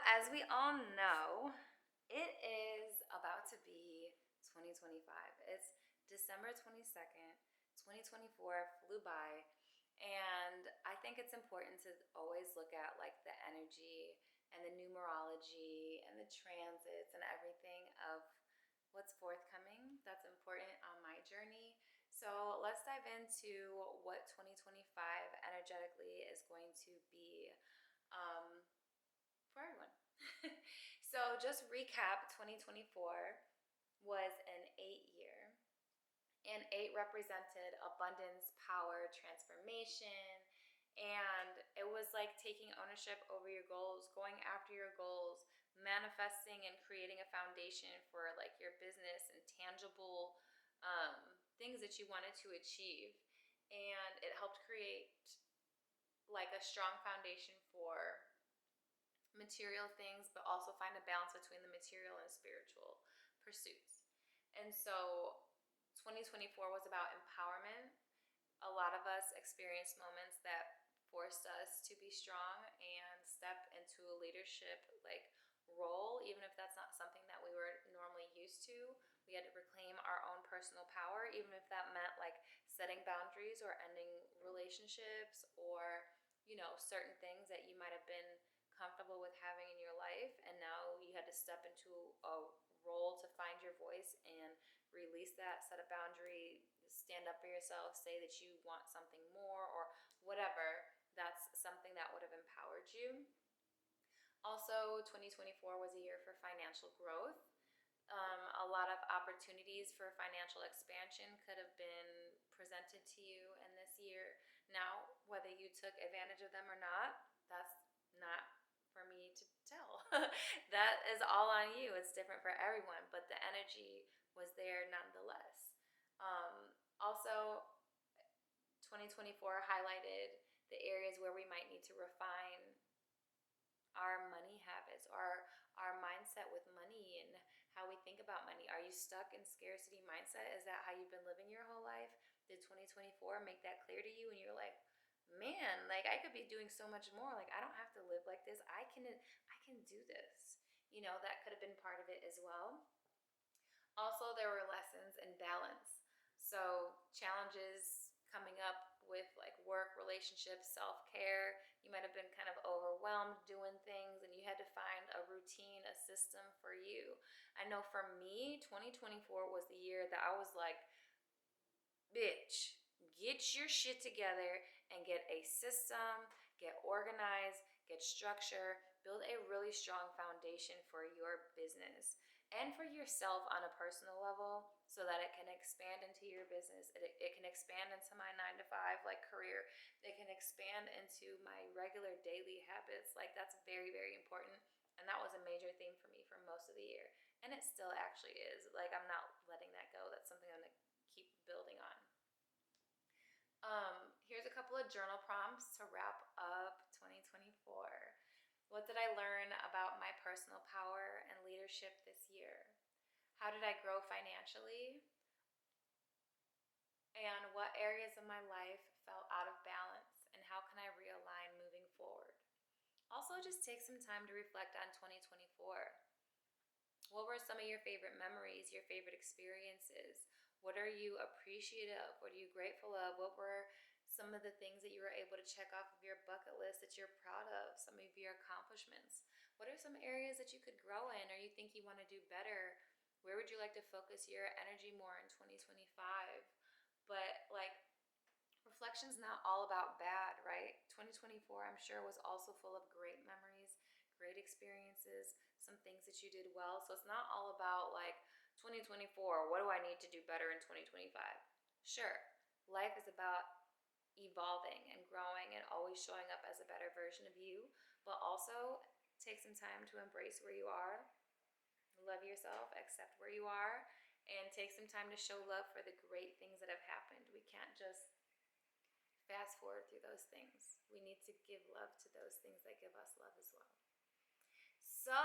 as we all know, it is about to be 2025. It's December 22nd, 2024 flew by, and I think it's important to always look at like the energy and the numerology and the transits and everything of what's forthcoming. That's important on my journey. So let's dive into what 2025 energetically is going to be. For everyone. So just recap, 2024 was an 8 year, and 8 represented abundance, power, transformation, and it was like taking ownership over your goals, going after your goals, manifesting and creating a foundation for like your business and tangible things that you wanted to achieve. And it helped create like a strong foundation for material things, but also find a balance between the material and spiritual pursuits. And so 2024 was about empowerment. A lot of us experienced moments that forced us to be strong and step into a leadership like role, even if that's not something that we were normally used to. We had to reclaim our own personal power, even if that meant like setting boundaries or ending relationships or, you know, certain things that you might have been comfortable with having in your life, and now you had to step into a role to find your voice and release that, set a boundary, stand up for yourself, say that you want something more or whatever. That's something that would have empowered you. Also, 2024 was a year for financial growth. A lot of opportunities for financial expansion could have been presented to you in this year. Now, whether you took advantage of them or not, that's not for me to tell. That is all on you. It's different for everyone, but the energy was there nonetheless. Also, 2024 highlighted the areas where we might need to refine our money habits, our mindset with money and how we think about money. Are you stuck in scarcity mindset? Is that how you've been living your whole life? Did 2024 make that clear to you and you're like, man, like I could be doing so much more. Like I don't have to live like this. I can do this. You know, that could have been part of it as well. Also, there were lessons in balance. So challenges coming up with like work, relationships, self-care. You might have been kind of overwhelmed doing things and you had to find a routine, a system for you. I know for me, 2024 was the year that I was like, bitch, get your shit together and get a system, get organized, get structure, build a really strong foundation for your business and for yourself on a personal level so that it can expand into your business. It can expand into my 9 to 5 like career. It can expand into my regular daily habits. Like that's very, very important. And that was a major theme for me for most of the year. And it still actually is. Like I'm not letting that go. That's something I'm gonna keep building on. Here's a couple of journal prompts to wrap up 2024. What did I learn about my personal power and leadership this year? How did I grow financially? And what areas of my life felt out of balance? And how can I realign moving forward? Also, just take some time to reflect on 2024. What were some of your favorite memories, your favorite experiences? What are you appreciative of? What are you grateful of? What were some of the things that you were able to check off of your bucket list that you're proud of, some of your accomplishments? What are some areas that you could grow in or you think you want to do better? Where would you like to focus your energy more in 2025? But like, reflection's not all about bad, right? 2024, I'm sure, was also full of great memories, great experiences, some things that you did well. So it's not all about like 2024, what do I need to do better in 2025? Sure, life is about evolving and growing and always showing up as a better version of you, but also take some time to embrace where you are, love yourself, accept where you are, and take some time to show love for the great things that have happened. We can't just fast forward through those things. We need to give love to those things that give us love as well. So,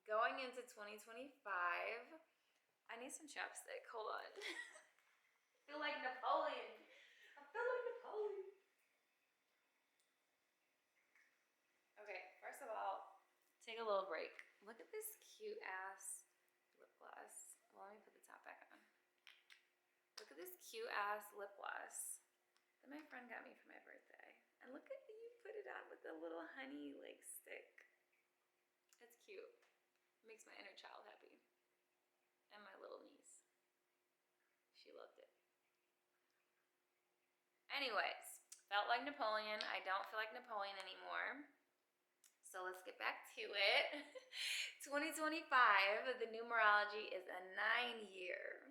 going into 2025, I need some chapstick. Hold on. I feel like Napoleon. Okay, first of all, take a little break. Look at this cute ass lip gloss. Well, let me put the top back on. Look at this cute ass lip gloss that my friend got me for my birthday. And look at you put it on with the little honey like stick. It's cute. It makes my inner child happy. And my little niece. She loved it. Anyways, felt like Napoleon. I don't feel like Napoleon anymore. So let's get back to it. 2025, the numerology is a 9-year.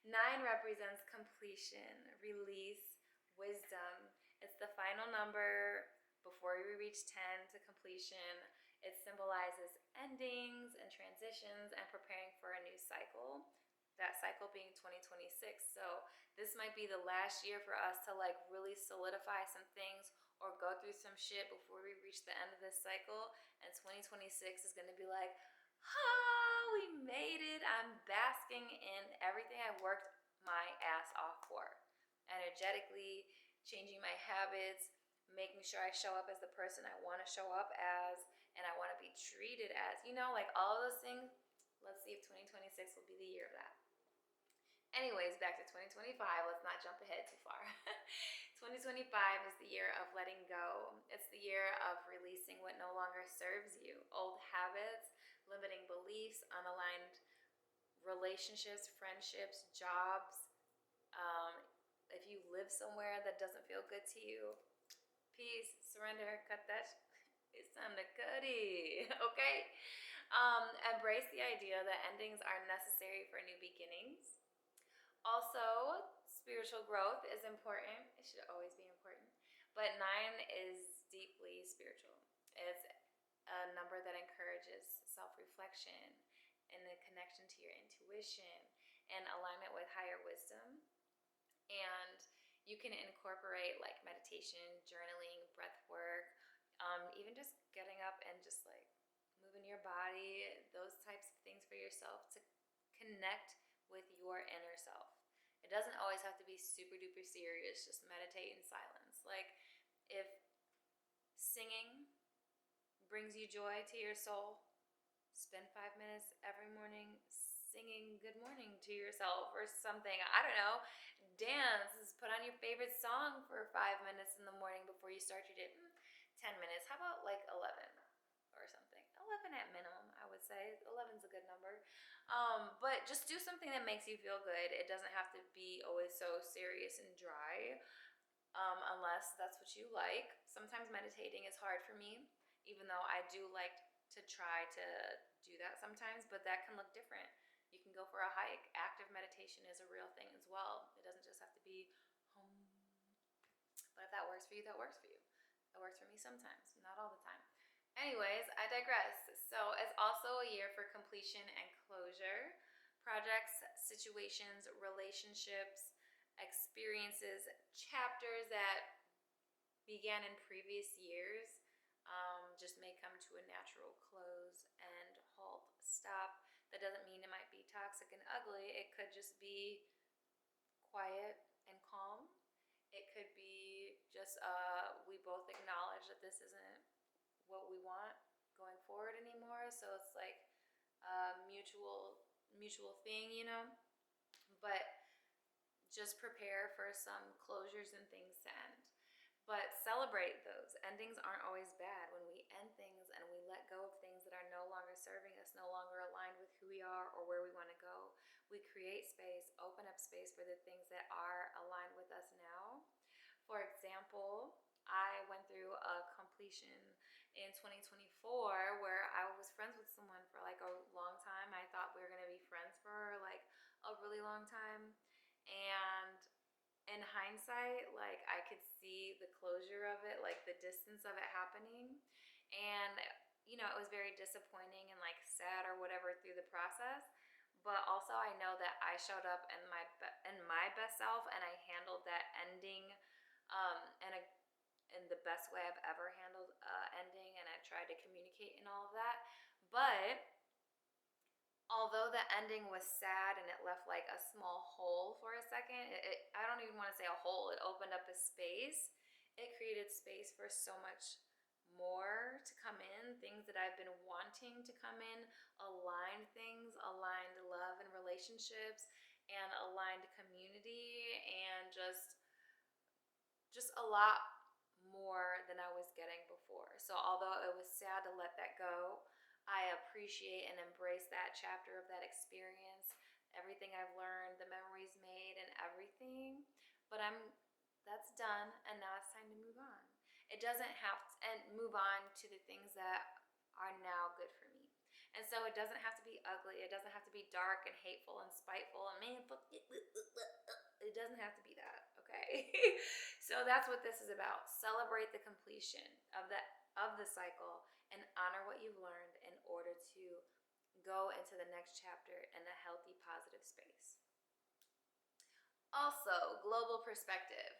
9 represents completion, release, wisdom. It's the final number before we reach 10 to completion. It symbolizes endings and transitions and preparing for a new cycle. That cycle being 2026. So this might be the last year for us to like really solidify some things or go through some shit before we reach the end of this cycle. And 2026 is going to be like, we made it. I'm basking in everything I worked my ass off for. Energetically, changing my habits, making sure I show up as the person I want to show up as, and I want to be treated as, like all of those things. Let's see if 2026 will be the year of that. Anyways, back to 2025. Let's not jump ahead too far. 2025 is the year of letting go. It's the year of releasing what no longer serves you. Old habits, limiting beliefs, unaligned relationships, friendships, jobs. If you live somewhere that doesn't feel good to you, peace, surrender, cut that. It's time to cut it, okay? Embrace the idea that endings are necessary for new beginnings. Also, spiritual growth is important. It should always be important. But 9 is deeply spiritual. It's a number that encourages self-reflection and the connection to your intuition and alignment with higher wisdom. And you can incorporate like meditation, journaling, breath work, even just getting up and just like moving your body, those types of things for yourself to connect with your inner self. It doesn't always have to be super duper serious, just meditate in silence. Like if singing brings you joy to your soul, spend 5 minutes every morning singing good morning to yourself or something. I don't know. Dance, put on your favorite song for 5 minutes in the morning before you start your day. 10 minutes. How about like 11 or something? 11 at minimum, I would say. 11's a good number. But just do something that makes you feel good. It doesn't have to be always so serious and dry, unless that's what you like. Sometimes meditating is hard for me, even though I do like to try to do that sometimes, but that can look different. You can go for a hike. Active meditation is a real thing as well. It doesn't just have to be home. But if that works for you, that works for you. That works for me sometimes, not all the time. Anyways, I digress. So it's also a year for completion and closure. Projects, situations, relationships, experiences, chapters that began in previous years just may come to a natural close and halt, stop. That doesn't mean it might be toxic and ugly. It could just be quiet and calm. It could be just we both acknowledge that this isn't what we want going forward anymore. So it's like a mutual thing, But just prepare for some closures and things to end. But celebrate those. Endings aren't always bad. When we end things and we let go of things that are no longer serving us, no longer aligned with who we are or where we want to go, we create space, open up space for the things that are aligned with us now. For example, I went through a completion in 2024 where I was friends with someone for like a long time. I thought we were going to be friends for like a really long time. And in hindsight, like I could see the closure of it, like the distance of it happening. And, it was very disappointing and like sad or whatever through the process. But also I know that I showed up in my best self and I handled that ending in the best way I've ever handled ending, and I tried to communicate and all of that. But although the ending was sad and it left like a small hole for a second, I don't even want to say a hole, it opened up a space. It created space for so much more to come in, things that I've been wanting to come in, aligned things, aligned love and relationships, and aligned community, and just a lot more than I was getting before. So although it was sad to let that go, I appreciate and embrace that chapter of that experience, everything I've learned, the memories made, and everything. But that's done, and now it's time to move on. It doesn't have to, and move on to the things that are now good for me. And so it doesn't have to be ugly. It doesn't have to be dark and hateful and spiteful and man, it doesn't have to be that, okay? So that's what this is about. Celebrate the completion of the cycle and honor what you've learned in order to go into the next chapter in a healthy, positive space. Also, global perspective.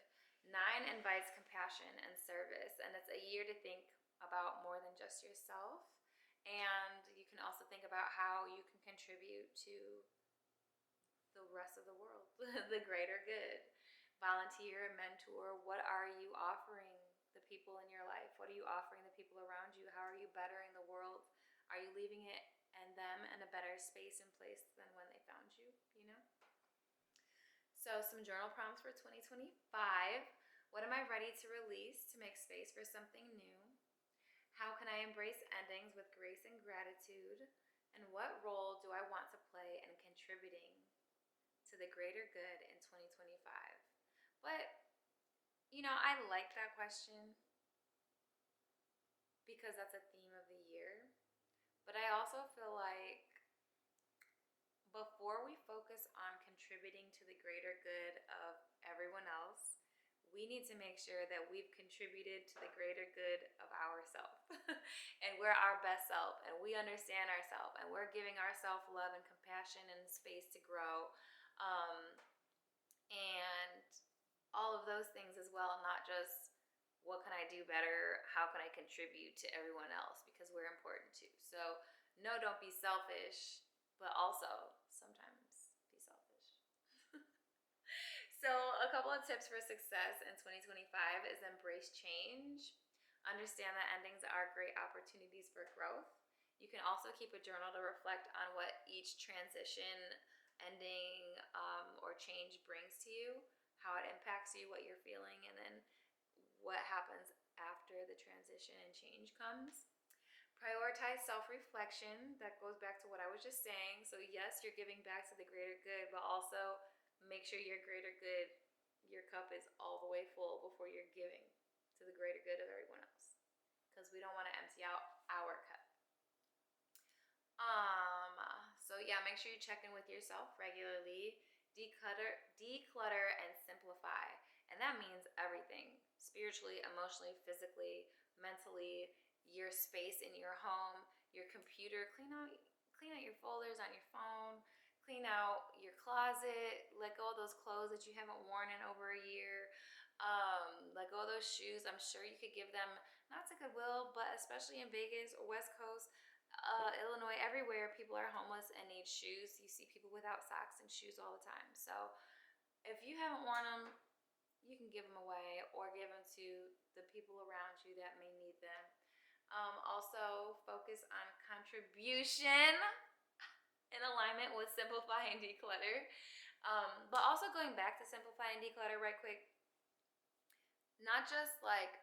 9 invites compassion and service, and it's a year to think about more than just yourself. And you can also think about how you can contribute to the rest of the world, the greater good. Volunteer, mentor, what are you offering the people in your life? What are you offering the people around you? How are you bettering the world? Are you leaving it and them in a better space and place than when they found you, you know? So some journal prompts for 2025. What am I ready to release to make space for something new? How can I embrace endings with grace and gratitude? And what role do I want to play in contributing to the greater good in 2025? But, I like that question because that's a theme of the year. But I also feel like before we focus on contributing to the greater good of everyone else, we need to make sure that we've contributed to the greater good of ourselves. And we're our best self, and we understand ourselves, and we're giving ourselves love and compassion and space to grow. And all of those things as well, not just what can I do better, how can I contribute to everyone else, because we're important too. So no, don't be selfish, but also sometimes be selfish. So a couple of tips for success in 2025 is embrace change. Understand that endings are great opportunities for growth. You can also keep a journal to reflect on what each transition, ending, or change brings to you, how it impacts you, what you're feeling, and then what happens after the transition and change comes. Prioritize self-reflection. That goes back to what I was just saying. So yes, you're giving back to the greater good, but also make sure your greater good, your cup is all the way full before you're giving to the greater good of everyone else. Because we don't want to empty out our cup. So yeah, make sure you check in with yourself regularly. Declutter and simplify. And that means everything. Spiritually, emotionally, physically, mentally, your space in your home, your computer. Clean out your folders on your phone. Clean out your closet. Let go of those clothes that you haven't worn in over a year. Let go of those shoes. I'm sure you could give them, not to Goodwill, but especially in Vegas or West Coast, Illinois, everywhere, people are homeless and need shoes. You see people without socks and shoes all the time. So if you haven't worn them, you can give them away or give them to the people around you that may need them. Also, focus on contribution in alignment with simplify and declutter. But also going back to simplify and declutter right quick, not just like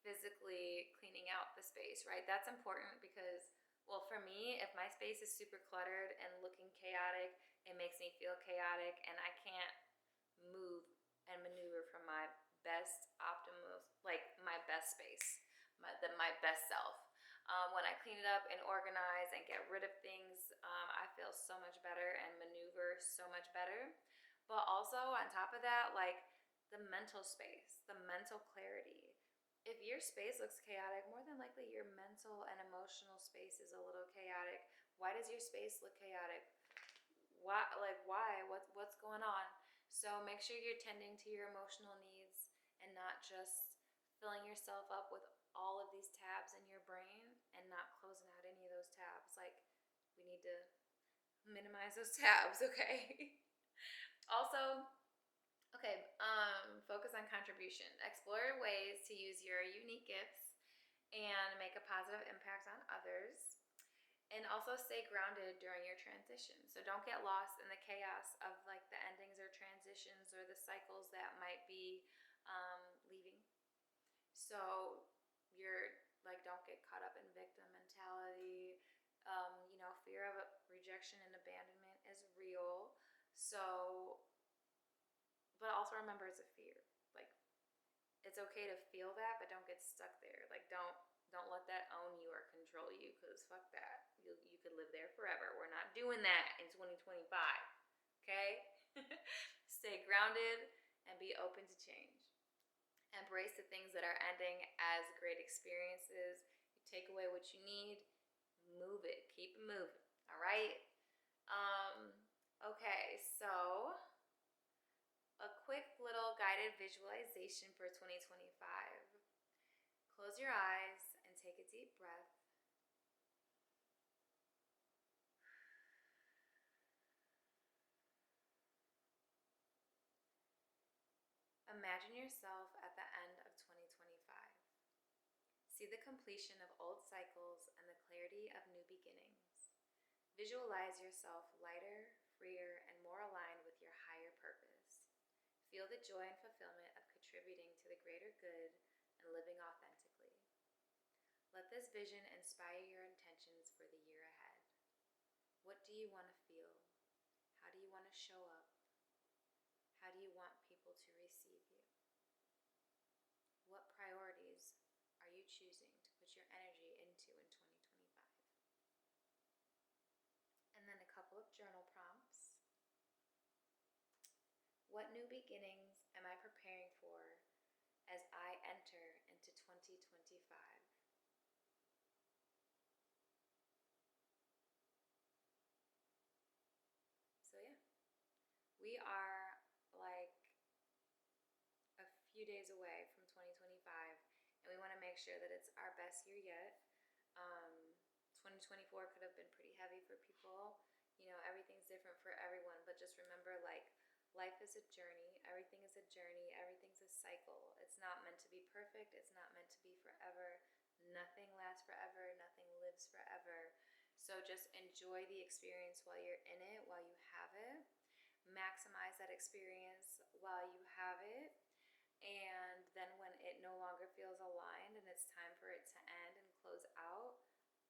physically cleaning out the space, right? That's important because, well, for me, if my space is super cluttered and looking chaotic, it makes me feel chaotic, and I can't move and maneuver from my best my best space, my best self. When I clean it up and organize and get rid of things, I feel so much better and maneuver so much better. But also on top of that, like the mental space, the mental clarity. If your space looks chaotic, more than likely your mental and emotional space is a little chaotic. Why does your space look chaotic? Why? What's going on? So make sure you're tending to your emotional needs and not just filling yourself up with all of these tabs in your brain and not closing out any of those tabs. Like, we need to minimize those tabs, okay? Also, focus on contribution. Explore ways to use your unique gifts and make a positive impact on others. And also stay grounded during your transition. So don't get lost in the chaos of like the endings or transitions or the cycles that might be leaving. So you're like, don't get caught up in victim mentality. Fear of rejection and abandonment is real. So, but also remember it's a fear. Like, it's okay to feel that, but don't get stuck there. Like, don't let that own you or control you, because fuck that. You could live there forever. We're not doing that in 2025. Okay? Stay grounded and be open to change. Embrace the things that are ending as great experiences. You take away what you need, move it. Keep it moving. All right? Okay, so a quick little guided visualization for 2025. Close your eyes and take a deep breath. Imagine yourself at the end of 2025. See the completion of old cycles and the clarity of new beginnings. Visualize yourself lighter, freer, and more aligned with your higher purpose. Feel the joy and fulfillment of contributing to the greater good and living authentically. Let this vision inspire your intentions for the year ahead. What do you want to feel? How do you want to show up? How do you want people to receive you? What priorities are you choosing to put your energy into in 2025? And then a couple of journal prompts. What new beginnings am I preparing for as I enter into 2025? So yeah, we are like a few days away from 2025, and we want to make sure that it's our best year yet. 2024 could have been pretty heavy for people. Everything's different for everyone, but just remember, like, life is a journey. Everything is a journey. Everything's a cycle. It's not meant to be perfect. It's not meant to be forever. Nothing lasts forever. Nothing lives forever. So just enjoy the experience while you're in it, while you have it. Maximize that experience while you have it. And then when it no longer feels aligned and it's time for it to end and close out,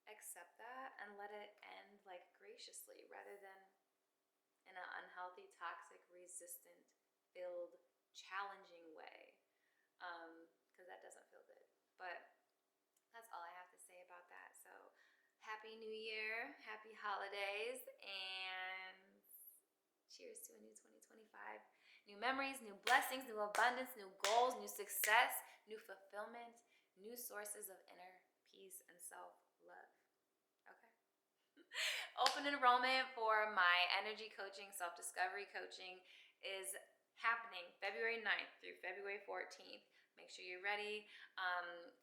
accept that and let it end like graciously rather than in an unhealthy, toxic, resistant, filled, challenging way, because that doesn't feel good. But that's all I have to say about that. So happy new year, happy holidays, and cheers to a new 2025. New memories, new blessings, new abundance, new goals, new success, new fulfillment, new sources of inner peace and self-love. Okay. Open enrollment for my energy coaching, self-discovery coaching is happening February 9th through February 14th. Make sure you're ready.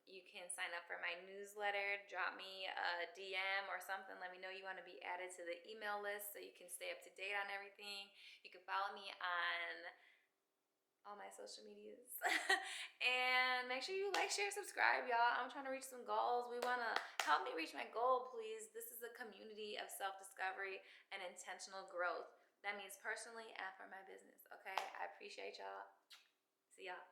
You can sign up for my newsletter, drop me a DM or something. Let me know you want to be added to the email list so you can stay up to date on everything. You can follow me on all my social medias. And make sure you like, share, subscribe, y'all. I'm trying to reach some goals. We want to help me reach my goal, please. This is a community of self-discovery and intentional growth. That means personally and for my business, okay? I appreciate y'all. See y'all.